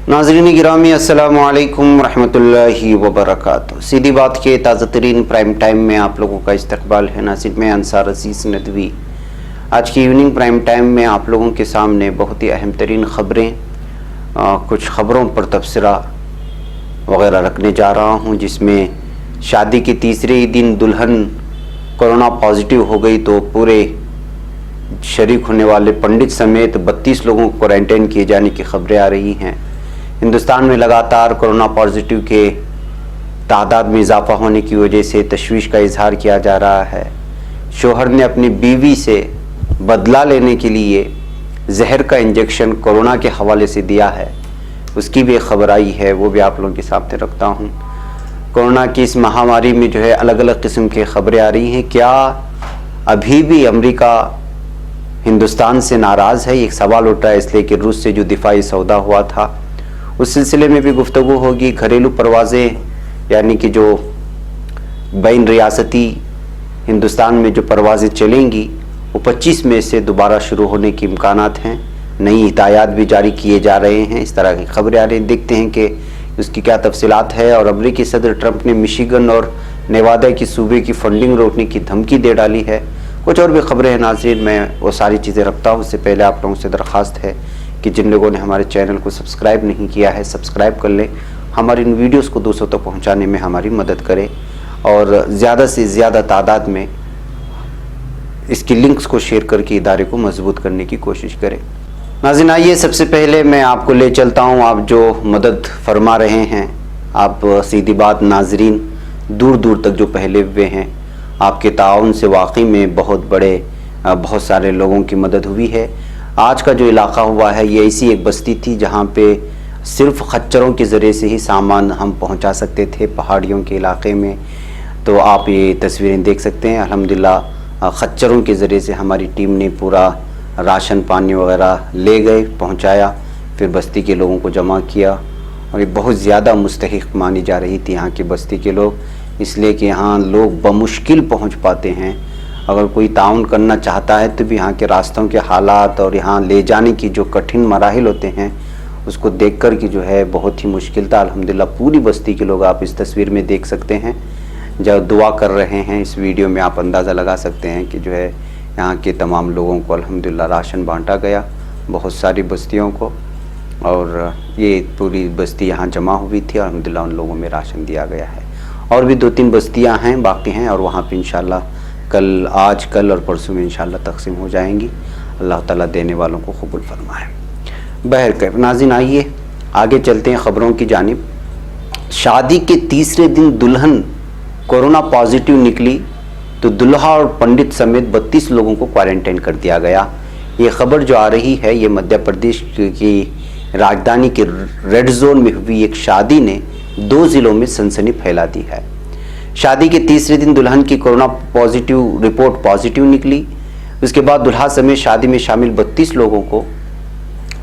नाज़रीन गिरामी अस्सलामु अलैकुम रहमतुल्लाहि व बरकातुहू। सीधी बात के ताज़ा तरीन प्राइम टाइम में आप लोगों का इस्तकबाल है। नाज़रीन मैं अंसार अजीज़ नदवी आज की इवनिंग प्राइम टाइम में आप लोगों के सामने बहुत ही अहम तरीन ख़बरें, कुछ ख़बरों पर तबसरा वग़ैरह रखने जा रहा हूँ, जिसमें शादी के तीसरे ही दिन दुल्हन कोरोना पॉजिटिव हो गई तो पूरे शरीक होने वाले पंडित समेत 32 लोगों को क्वारंटाइन किए जाने की खबरें आ रही हैं। हिंदुस्तान में लगातार कोरोना पॉजिटिव के तादाद में इजाफा होने की वजह से तशवीश का इजहार किया जा रहा है। शोहर ने अपनी बीवी से बदला लेने के लिए जहर का इंजेक्शन कोरोना के हवाले से दिया है, उसकी भी एक खबर आई है, वो भी आप लोगों के सामने रखता हूँ। कोरोना की इस महामारी में जो है अलग अलग किस्म की खबरें आ रही हैं। क्या अभी भी अमेरिका हिंदुस्तान से नाराज़ है? एक सवाल उठ रहा है, इसलिए कि रूस से जो दिफाई सौदा हुआ था उस सिलसिले में भी गुफ्तगू होगी। घरेलू परवाज़ें यानी कि जो बैन रियासती हिंदुस्तान में जो परवाज़ें चलेंगी वो 25 मई से दोबारा शुरू होने के इम्कानात हैं। नई हिदायत भी जारी किए जा रहे हैं, इस तरह की खबरें आ रही हैं। देखते हैं कि उसकी क्या तफसीलात है। और अमरीकी सदर ट्रंप ने मिशिगन और नेवादा की सूबे की फंडिंग रोकने की धमकी दे डाली है। कुछ और भी खबरें हैं नाज़रीन, मैं वो सारी चीज़ें रखता हूँ। उससे पहले आप लोगों से दरख्वास्त है कि जिन लोगों ने हमारे चैनल को सब्सक्राइब नहीं किया है सब्सक्राइब कर लें, हमारी इन वीडियोस को दूसरों तक पहुँचाने में हमारी मदद करें और ज़्यादा से ज़्यादा तादाद में इसकी लिंक्स को शेयर करके इदारे को मजबूत करने की कोशिश करें। नाज़रीन आइए सबसे पहले मैं आपको ले चलता हूँ, आप जो मदद फरमा रहे हैं, आप सीधी बात नाज़रीन दूर दूर तक जो फैले हुए हैं, आपके ताउन से वाकई में बहुत सारे लोगों की मदद हुई है। आज का जो इलाका हुआ है ये ऐसी एक बस्ती थी जहाँ पे सिर्फ खच्चरों के ज़रिए से ही सामान हम पहुँचा सकते थे पहाड़ियों के इलाके में। तो आप ये तस्वीरें देख सकते हैं। अल्हम्दुलिल्लाह खच्चरों के ज़रिए से हमारी टीम ने पूरा राशन पानी वगैरह ले गए, पहुँचाया, फिर बस्ती के लोगों को जमा किया। और ये बहुत ज़्यादा मुस्तहिक़ मानी जा रही थी यहाँ की बस्ती के लोग, इसलिए कि यहाँ लोग बमुश्किल पहुँच पाते हैं। अगर कोई ताउन करना चाहता है तो भी यहाँ के रास्तों के हालात और यहाँ ले जाने की जो कठिन मराहिल होते हैं उसको देख कर कि जो है बहुत ही मुश्किल था। अल्हम्दुलिल्लाह पूरी बस्ती के लोग आप इस तस्वीर में देख सकते हैं जब दुआ कर रहे हैं। इस वीडियो में आप अंदाज़ा लगा सकते हैं कि जो है यहाँ के तमाम लोगों को अल्हम्दुलिल्लाह राशन बांटा गया, बहुत सारी बस्तियों को, और ये पूरी बस्ती यहाँ जमा हुई थी और अल्हम्दुलिल्लाह उन लोगों में राशन दिया गया है। और भी 2-3 बस्तियाँ हैं बाकी हैं और वहाँ पे इंशाल्लाह आज कल और परसों में इंशाल्लाह तकसीम हो जाएंगी। अल्लाह ताला देने वालों को कबूल फरमाए। बहरकैफ नाज़रीन आइए आगे चलते हैं ख़बरों की जानिब। शादी के तीसरे दिन दुल्हन कोरोना पॉजिटिव निकली तो दुल्हा और पंडित समेत 32 लोगों को क्वारंटाइन कर दिया गया। ये खबर जो आ रही है ये मध्य प्रदेश की राजधानी के रेड जोन में हुई एक शादी ने 2 ज़िलों में सनसनी फैला दी है। शादी के तीसरे दिन दुल्हन की कोरोना पॉजिटिव रिपोर्ट पॉजिटिव निकली। उसके बाद दुल्हा समेत शादी में शामिल 32 लोगों को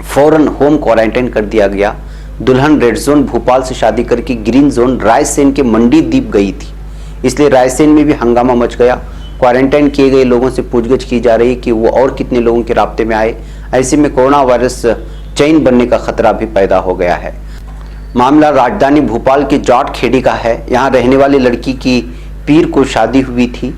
फौरन होम क्वारंटाइन कर दिया गया। दुल्हन रेड जोन भोपाल से शादी करके ग्रीन जोन रायसेन के मंडी द्वीप गई थी, इसलिए रायसेन में भी हंगामा मच गया। क्वारंटाइन किए गए लोगों से पूछगछ की जा रही कि वो और कितने लोगों के राब्ते में आए। ऐसे में कोरोना वायरस चेन बनने का खतरा भी पैदा हो गया है। मामला राजधानी भोपाल के जाट खेड़ी का है। यहाँ रहने वाली लड़की की पीर को शादी हुई थी।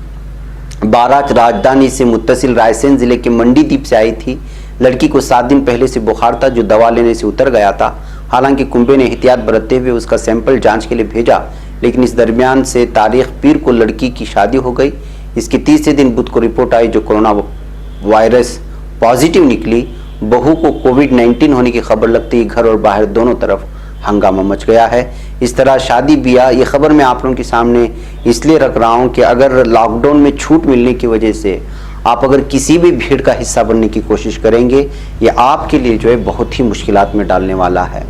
बारात राजधानी से मुत्तसिल रायसेन जिले के मंडी द्वीप से आई थी। लड़की को 7 दिन पहले से बुखार था जो दवा लेने से उतर गया था। हालांकि कुंबे ने एहतियात बरतते हुए उसका सैंपल जांच के लिए भेजा, लेकिन इस दरमियान से तारीख पीर को लड़की की शादी हो गई। इसके तीसरे दिन बुध को रिपोर्ट आई जो कोरोना वायरस पॉजिटिव निकली। बहू को कोविड-19 होने की खबर लगती ही घर और बाहर दोनों तरफ हंगामा मच गया है। इस तरह शादी ब्याह, ये खबर मैं आप लोगों के सामने इसलिए रख रहा हूँ कि अगर लॉकडाउन में छूट मिलने की वजह से आप अगर किसी भी भीड़ का हिस्सा बनने की कोशिश करेंगे, ये आपके लिए जो है बहुत ही मुश्किलात में डालने वाला है,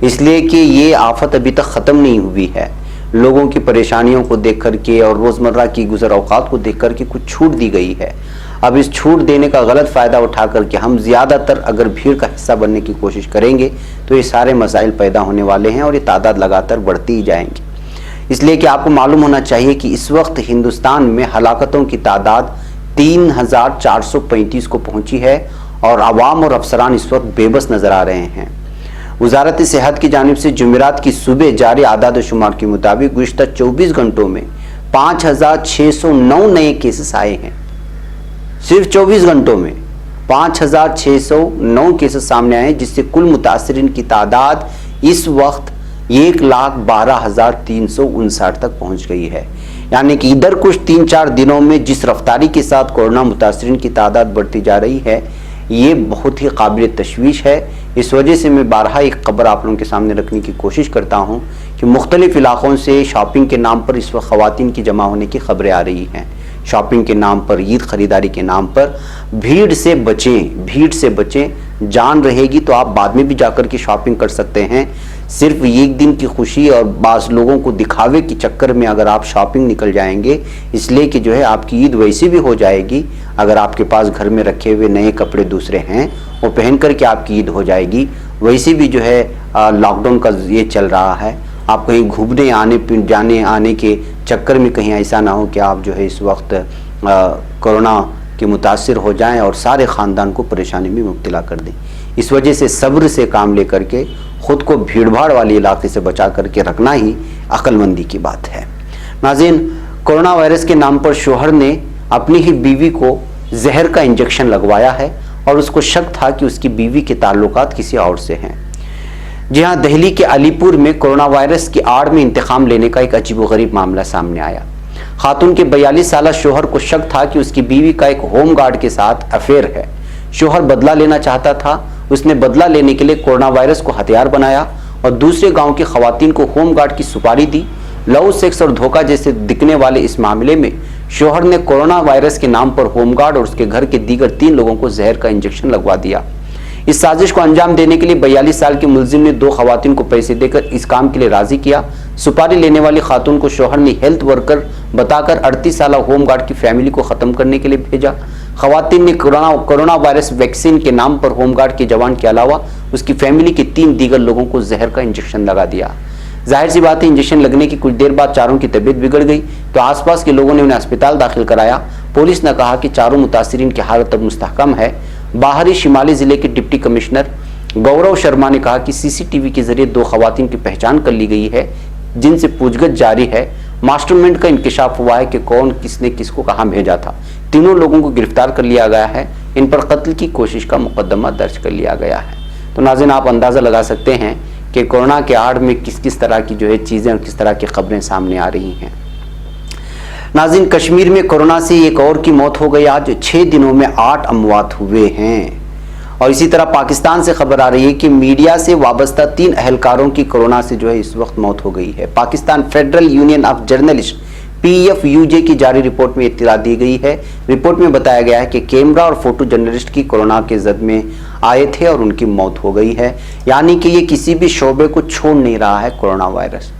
इसलिए कि ये आफत अभी तक ख़त्म नहीं हुई है। लोगों की परेशानियों को देख कर के और रोज़मर्रा की गुज़र औक़ात को देख कर के कुछ छूट दी गई है। अब इस छूट देने का गलत फ़ायदा उठा करके हम ज़्यादातर अगर भीड़ का हिस्सा बनने की कोशिश करेंगे तो ये सारे मसाइल पैदा होने वाले हैं और ये तादाद लगातार बढ़ती ही जाएंगी। इसलिए कि आपको मालूम होना चाहिए कि इस वक्त हिंदुस्तान में हलाकतों की तादाद 3435 को पहुंची है और आवाम और अफसरान इस वक्त बेबस नज़र आ रहे हैं। वजारत सेहत की जानिब से जुमेरात की सुबह जारी आदाद शुमार के मुताबिक गुज़िश्ता 24 घंटों में 5,609 नए केसेस आए हैं। सिर्फ 24 घंटों में 5,609 केसेस सामने आए, जिससे कुल मुतासरीन की तादाद इस वक्त 1,12,359 तक पहुंच गई है। यानी कि इधर कुछ 3-4 दिनों में जिस रफ्तारी के साथ कोरोना मुतासरीन की तादाद बढ़ती जा रही है, ये बहुत ही काबिल तशवीश है। इस वजह से मैं बारहा एक खबर आप लोगों के सामने रखने की कोशिश करता हूँ कि मुख्तलिफ इलाकों से शॉपिंग के नाम पर इस वक्त ख़वातीन की जमा होने की खबरें आ रही हैं। शॉपिंग के नाम पर, ईद ख़रीदारी के नाम पर भीड़ से बचें। जान रहेगी तो आप बाद में भी जाकर के शॉपिंग कर सकते हैं। सिर्फ एक दिन की खुशी और बाज़ लोगों को दिखावे के चक्कर में अगर आप शॉपिंग निकल जाएंगे, इसलिए कि जो है आपकी ईद वैसे भी हो जाएगी। अगर आपके पास घर में रखे हुए नए कपड़े दूसरे हैं वो पहन करके आपकी ईद हो जाएगी। वैसे भी जो है लॉकडाउन का ये चल रहा है, आप कहीं घूमने जाने आने के चक्कर में कहीं ऐसा ना हो कि आप जो है इस वक्त कोरोना के मुतासिर हो जाएं और सारे ख़ानदान को परेशानी में मुब्तला कर दें। इस वजह से सब्र से काम लेकर के ख़ुद को भीड़ भाड़ वाले इलाके से बचा करके रखना ही अक्लमंदी की बात है। नाज़रीन, कोरोना वायरस के नाम पर शोहर ने अपनी ही बीवी को जहर का इंजेक्शन लगवाया है और उसको शक था कि उसकी बीवी के ताल्लुकात किसी और से हैं। जी हाँ, दिल्ली के अलीपुर में कोरोना वायरस की आड़ में इंतकाम लेने का एक अजीबोगरीब मामला सामने आया। खातून के 42 साला शोहर को शक था कि उसकी बीवी का एक होम गार्ड के साथ अफेयर है। शोहर बदला लेना चाहता था। उसने बदला लेने के लिए कोरोना वायरस को हथियार बनाया और दूसरे गांव की खवातीन को होम गार्ड की सुपारी दी। लव सेक्स और धोखा जैसे दिखने वाले इस मामले में शोहर ने कोरोना वायरस के नाम पर होम गार्ड और उसके घर के दीगर 3 लोगों को जहर का इंजेक्शन लगवा दिया। इस साजिश को अंजाम देने के लिए 42 साल के मुलजिम ने 2 खवातीन को पैसे देकर इस काम के लिए राजी किया। सुपारी लेने वाली खातून को शोहर ने हेल्थ वर्कर बताकर 38 साल होम गार्ड की फैमिली को ख़त्म करने के लिए भेजा। खवातीन ने कोरोना वायरस वैक्सीन के नाम पर होम गार्ड के जवान के अलावा उसकी फैमिली के 3 दीगर लोगों को जहर का इंजेक्शन लगा दिया। जाहिर सी बात है, इंजेक्शन लगने की कुछ देर बाद चारों की तबीयत बिगड़ गई तो आसपास के लोगों ने उन्हें अस्पताल दाखिल कराया। पुलिस ने कहा कि चारों मुतासिरीन की हालत अब मुस्तहकम है। बाहरी शिमाली जिले के डिप्टी कमिश्नर गौरव शर्मा ने कहा कि सीसीटीवी के जरिए 2 खवातीन की पहचान कर ली गई है, जिनसे पूछगछ जारी है। मास्टरमाइंड का इंकशाफ हुआ है कि कौन किसने किसको कहां भेजा था। तीनों लोगों को गिरफ्तार कर लिया गया है। इन पर कत्ल की कोशिश का मुकदमा दर्ज कर लिया गया है। तो नाज़रीन, आप अंदाज़ा लगा सकते हैं कि कोरोना के आड़ में किस किस तरह की जो है चीज़ें और किस तरह की खबरें सामने आ रही हैं। नाज़रीन, कश्मीर में कोरोना से एक और की मौत हो गई। आज 6 दिनों में 8 अमवात हुए हैं। और इसी तरह पाकिस्तान से खबर आ रही है कि मीडिया से वाबस्ता 3 अहलकारों की कोरोना से जो है इस वक्त मौत हो गई है। Pakistan federal union of journalist PFUJ की जारी रिपोर्ट में इत्तला दी गई है। रिपोर्ट में बताया गया है कि कैमरा और फोटो जर्नलिस्ट की कोरोना के जद में आए थे और उनकी मौत हो गई है। यानी कि ये किसी भी शोबे को छोड़ नहीं रहा है कोरोना वायरस।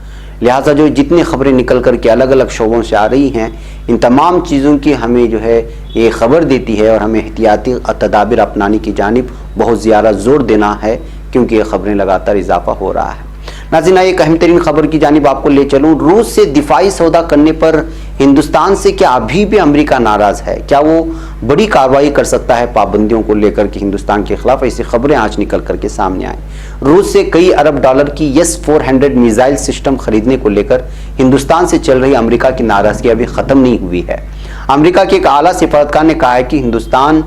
लिहाजा जो जितनी खबरें निकल कर के अलग अलग शोबों से आ रही हैं, इन तमाम चीज़ों की हमें जो है ये खबर देती है और हमें एहतियाती तदाबीर अपनाने की जानिब बहुत ज़्यादा जोर देना है, क्योंकि ये खबरें लगातार इजाफा हो रहा है। नाज़रीन, एक अहम तरीन खबर की जानिब आपको ले चलूँ। रूस से दिफाई सौदा करने पर हिंदुस्तान से क्या अभी भी अमेरिका नाराज़ है? क्या वो बड़ी कार्रवाई कर सकता है पाबंदियों को लेकर के हिंदुस्तान के खिलाफ? ऐसी खबरें आज निकल करके सामने आए। रूस से कई अरब डॉलर की S-400 मिसाइल सिस्टम खरीदने को लेकर हिंदुस्तान से चल रही अमेरिका की नाराज़गी अभी ख़त्म नहीं हुई है। अमेरिका के एक आला सिफारतकार ने कहा है कि हिंदुस्तान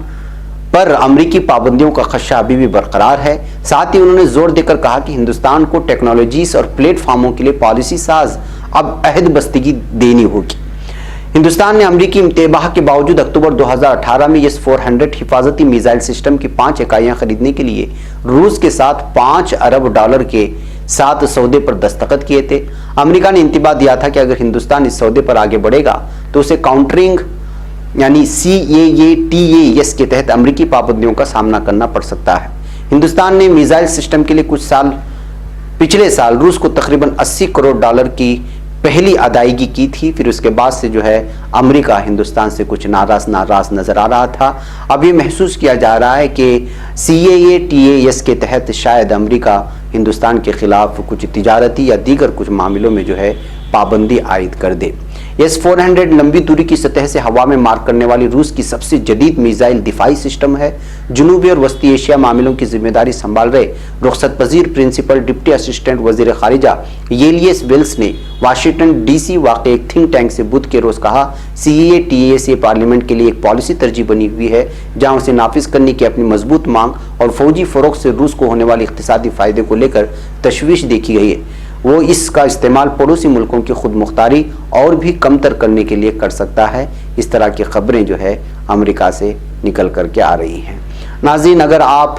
पर अमरीकी पाबंदियों का खदशा अभी भी बरकरार है। साथ ही उन्होंने जोर देकर कहा कि हिंदुस्तान को टेक्नोलॉजीज और प्लेटफार्मों के लिए पॉलिसी साज अब अहद बस्तगी देनी होगी। हिंदुस्तान ने अमरीकी इंतबाह के बावजूद अक्टूबर 2018 में S-400 हिफाजती मिसाइल सिस्टम की 5 इकाइयां खरीदने के लिए रूस के साथ 5 अरब डॉलर के साथ सौदे पर दस्तखत किए थे। अमेरिका ने इंतबाह दिया था कि अगर हिंदुस्तान इस सौदे पर आगे बढ़ेगा तो उसे काउंटरिंग यानी CAATAS के तहत अमरीकी पाबंदियों का सामना करना पड़ सकता है। हिंदुस्तान ने मिसाइल सिस्टम के लिए पिछले साल रूस को तकरीबन 80 करोड़ डॉलर की पहली अदायगी की थी। फिर उसके बाद से जो है अमेरिका हिंदुस्तान से कुछ नाराज नजर आ रहा था। अब ये महसूस किया जा रहा है कि CAATAS के तहत शायद अमेरिका हिंदुस्तान के खिलाफ कुछ तिजारती या दीगर कुछ मामलों में जो है पाबंदी आयद कर दे। S-400 लंबी दूरी की सतह से हवा में मार करने वाली रूस की सबसे जदीद मिसाइल दिफाई सिस्टम है। जनूबी और वस्ती एशिया मामलों की जिम्मेदारी संभाल रहे रुखसत पजीर प्रिंसिपल डिप्टी असिस्टेंट वजीर खारिजा येलियस वेल्स ने वाशिंगटन DC वाक़ एक थिंक टैंक से बुध के रोज कहा, CEA-TAA पार्लियामेंट के लिए एक पॉलिसी तरजीह बनी हुई है जहां उसे नाफिज करने की अपनी मजबूत मांग और फौजी फरोख से रूस को होने वाले इक्तिसादी फायदे को लेकर तशवीश देखी गई है। वो इसका इस्तेमाल पड़ोसी मुल्कों की खुद मुख्तारी और भी कमतर करने के लिए कर सकता है। इस तरह की खबरें जो है अमेरिका से निकल करके आ रही हैं। नाज़रीन, अगर आप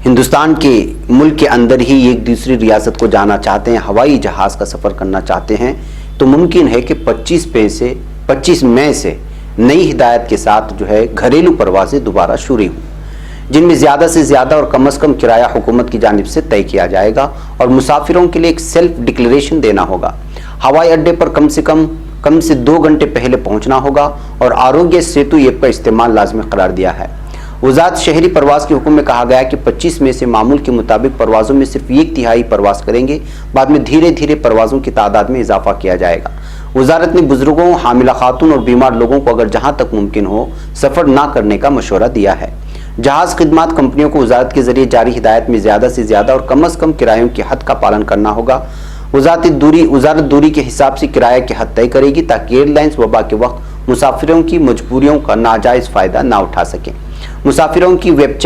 हिंदुस्तान के मुल्क के अंदर ही एक दूसरी रियासत को जाना चाहते हैं, हवाई जहाज़ का सफ़र करना चाहते हैं, तो मुमकिन है कि 25 मई से नई हिदायत के साथ जो है घरेलू परवाज़ें दोबारा शुरू हों, जिनमें ज़्यादा से ज़्यादा और कम से कम किराया हुकूमत की जानिब से तय किया जाएगा और मुसाफिरों के लिए एक सेल्फ डिक्लेरेशन देना होगा। हवाई अड्डे पर कम से 2 घंटे पहले पहुंचना होगा और आरोग्य सेतु ऐप का इस्तेमाल लाजमी करार दिया है। वज़ारत शहरी परवाज़ के हुक्म में कहा गया कि 25 मई से मामूल के मुताबिक परवाज़ों में सिर्फ 1/3 परवाज़ करेंगे, बाद में धीरे धीरे परवाज़ों की तादाद में इजाफा किया जाएगा। वज़ारत ने बुजुर्गों, हामिला खातून और बीमार लोगों को अगर जहां तक मुमकिन हो सफ़र ना करने का मशवरा दिया है। जहाज़ खिदमात कंपनियों को वज़ारत के जरिए जारी हिदायत में ज़्यादा से ज़्यादा और कम से कम किरायों की हद का पालन करना होगा। वज़ारत दूरी के हिसाब से किराए की हद तय करेगी ताकि एयरलाइंस वबा के वक्त मुसाफिरों की मजबूरियों का नाजायज़ फ़ायदा ना उठा सकें। मुसाफिरों की वेब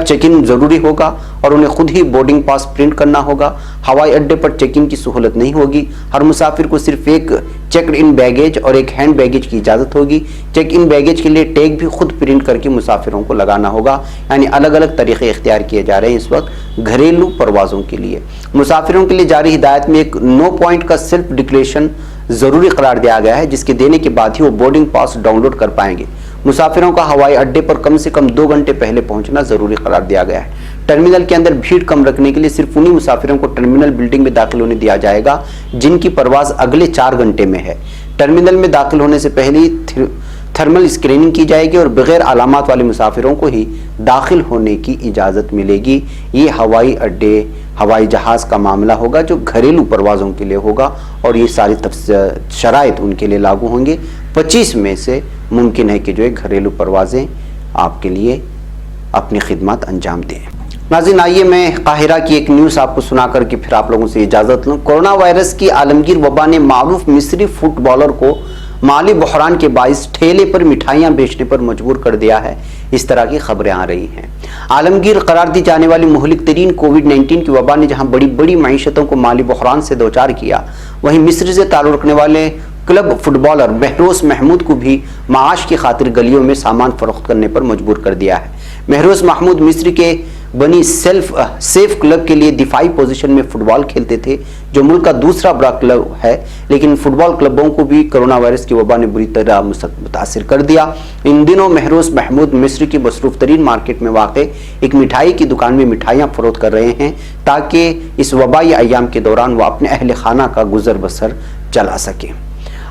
चेक इन ज़रूरी होगा और उन्हें खुद ही बोर्डिंग पास प्रिंट करना होगा। हवाई अड्डे पर चेक इन की सहूलत नहीं होगी। हर मुसाफिर को सिर्फ एक चेक इन बैगेज और एक हैंड बैगेज की इजाज़त होगी। चेक इन बैगेज के लिए टैग भी खुद प्रिंट करके मुसाफिरों को लगाना होगा। यानी अलग अलग तरीक़े इख्तियार किए जा रहे हैं इस वक्त घरेलू परवाज़ों के लिए। मुसाफिरों के लिए जारी हिदायत में एक 9 पॉइंट का सेल्फ डिक्लेरेशन ज़रूरी करार दिया गया है, जिसके देने के बाद ही वो बोर्डिंग पास डाउनलोड कर पाएंगे। मुसाफिरों का हवाई अड्डे पर कम से कम 2 घंटे पहले पहुंचना ज़रूरी करार दिया गया है। टर्मिनल के अंदर भीड़ कम रखने के लिए सिर्फ उन्हीं मुसाफिरों को टर्मिनल बिल्डिंग में दाखिल होने दिया जाएगा जिनकी परवाज़ अगले 4 घंटे में है। टर्मिनल में दाखिल होने से पहले थर्मल स्क्रीनिंग की जाएगी और बगैर अलामात वाले मुसाफिरों को ही दाखिल होने की इजाज़त मिलेगी। ये हवाई जहाज़ का मामला होगा जो घरेलू परवाज़ों के लिए होगा और ये सारी शराइत उनके लिए लागू होंगे। 25 मई से मुमकिन है कि जो है घरेलू परवाज़ें आपके लिए अपनी खिदमत अंजाम दें। नाज़रीन, आइए मैं काहिरा की एक न्यूज़ आपको सुना करके फिर आप लोगों से इजाज़त लूँ। कोरोना वायरस की आलमगीर वबा ने मारूफ मिस्री फुटबॉलर को माली बहरान के बाइस ठेले पर मिठाइयाँ बेचने पर मजबूर कर दिया है। इस तरह की खबरें आ रही हैं। आलमगीर करार दी जाने वाली मुहलिक तरीन कोविड-19 की वबा ने जहाँ बड़ी बड़ी मईशतों को माली बहरान से दो चार किया, वहीं मिस्र से ताल्लुक़ रखने वाले क्लब फुटबॉलर महरोज महमूद को भी माश की खातिर गलियों में सामान फरोख्त करने पर मजबूर कर दिया है। महरोज महमूद मिस्र के बनी सेफ क्लब के लिए दिफाई पोजीशन में फुटबॉल खेलते थे, जो मुल्क का दूसरा बड़ा क्लब है, लेकिन फुटबॉल क्लबों को भी कोरोना वायरस की वबा ने बुरी तरह मुतासिर कर दिया। इन दिनों महरोज महमूद मिस्र की मसरूफ तरीन मार्केट में वाक़े एक मिठाई की दुकान में मिठाइयाँ फरोख्त कर रहे हैं ताकि इस वबाई अयाम के दौरान वह अपने अहल खाना का गुजर बसर चला सकें।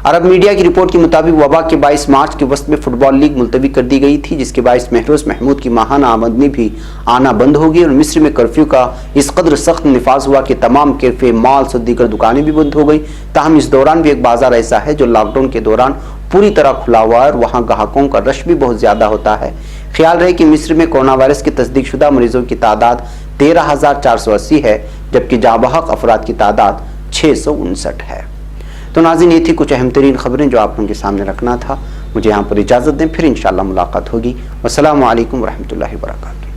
अरब मीडिया की रिपोर्ट के मुताबिक वबा के 22 मार्च के वक्त में फुटबॉल लीग मुलतवी कर दी गई थी, जिसके बायस महरोज महमूद की माहाना आमदनी भी आना बंद हो गई और मिस्र में कर्फ्यू का इस कदर सख्त निफाज हुआ कि तमाम कैफे, मॉल्स और दीगर दुकानें भी बंद हो गई। ताहम इस दौरान भी एक बाजार ऐसा है जो लॉकडाउन के दौरान पूरी तरह खुला हुआ है और वहाँ ग्राहकों का रश भी बहुत ज़्यादा होता है। ख्याल रहे कि मिस्र में कोरोना वायरस की तस्दीक शुदा मरीजों की तादाद 13,480 है, जबकि जाबहक अफराद की तादाद 659 है। तो नाज़रीन, ये थी कुछ अहम तरीन खबरें जो आप लोगों के सामने रखना था। मुझे यहाँ पर इजाज़त दें, फिर इंशाअल्लाह मुलाकात होगी। वस्सलामु अलैकुम रहमतुल्लाहि व बरकातुहू।